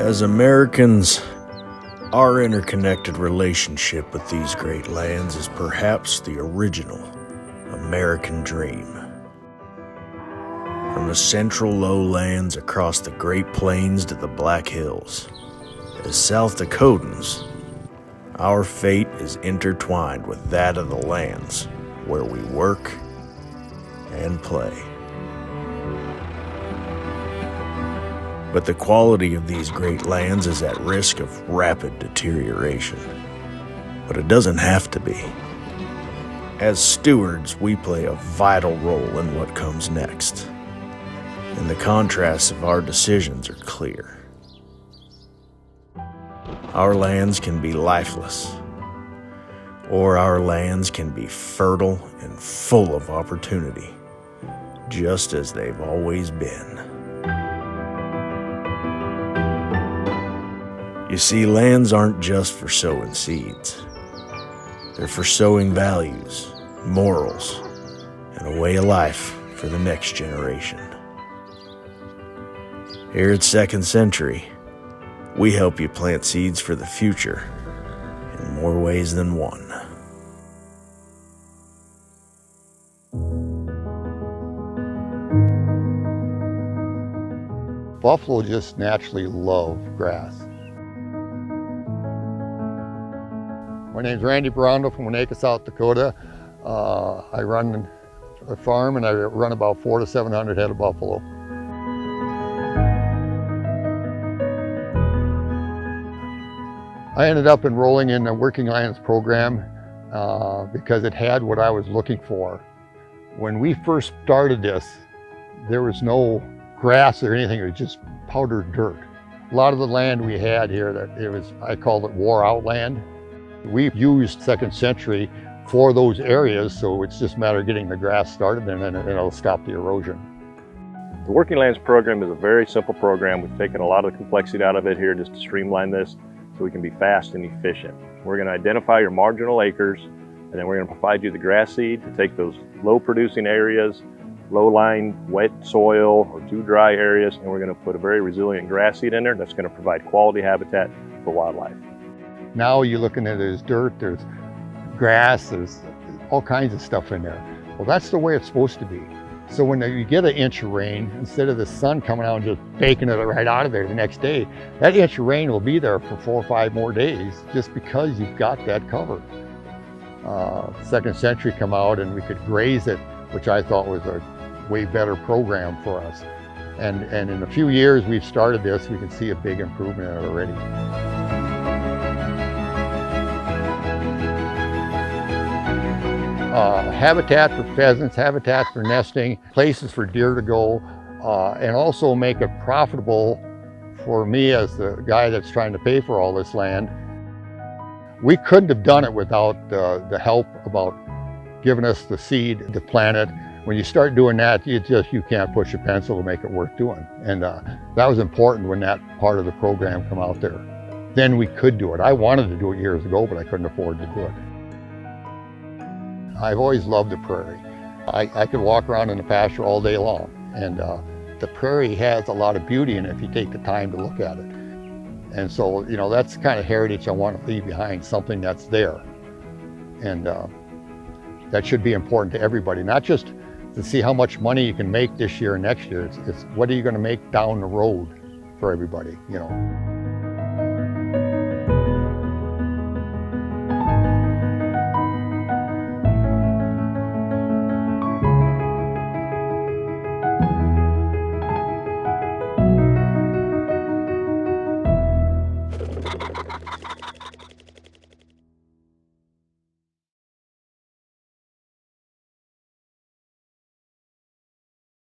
As Americans, our interconnected relationship with these great lands is perhaps the original American dream. From the central lowlands across the Great Plains to the Black Hills, as South Dakotans, our fate is intertwined with that of the lands where we work and play. But the quality of these great lands is at risk of rapid deterioration. But it doesn't have to be. As stewards, we play a vital role in what comes next. And the contrasts of our decisions are clear. Our lands can be lifeless, or our lands can be fertile and full of opportunity, just as they've always been. You see, lands aren't just for sowing seeds. They're for sowing values, morals, and a way of life for the next generation. Here at Second Century, we help you plant seeds for the future in more ways than one. Buffalo just naturally love grass. My name's Randy Brondo from Winnetka, South Dakota. I run a farm and I run about 400 to 700 head of buffalo. I ended up enrolling in the Working Lands program because it had what I was looking for. When we first started this, there was no grass or anything, it was just powdered dirt. A lot of the land we had here, I called it wore out land. We used Second Century for those areas, so it's just a matter of getting the grass started and then it'll stop the erosion. The Working Lands program is a very simple program. We've taken a lot of the complexity out of it here just to streamline this so we can be fast and efficient. We're going to identify your marginal acres, and then we're going to provide you the grass seed to take those low producing areas, low-lying wet soil or too dry areas, and we're going to put a very resilient grass seed in there that's going to provide quality habitat for wildlife. Now you're looking at there's dirt, there's grass, there's all kinds of stuff in there. Well, that's the way it's supposed to be. So when you get an inch of rain, instead of the sun coming out and just baking it right out of there the next day, that inch of rain will be there for 4 or 5 more days just because you've got that covered. Second Century come out and we could graze it, which I thought was a way better program for us. And in a few years we've started this, we can see a big improvement in it already. Habitat for pheasants, habitat for nesting, places for deer to go, and also make it profitable for me as the guy that's trying to pay for all this land. We couldn't have done it without the help about giving us the seed to plant it. When you start doing that, you can't push a pencil to make it worth doing. And that was important when that part of the program come out there. Then we could do it. I wanted to do it years ago, but I couldn't afford to do it. I've always loved the prairie. I could walk around in the pasture all day long, and the prairie has a lot of beauty in it if you take the time to look at it. And so, you know, that's the kind of heritage I want to leave behind, something that's there. And that should be important to everybody, not just to see how much money you can make this year and next year. It's what are you going to make down the road for everybody, you know.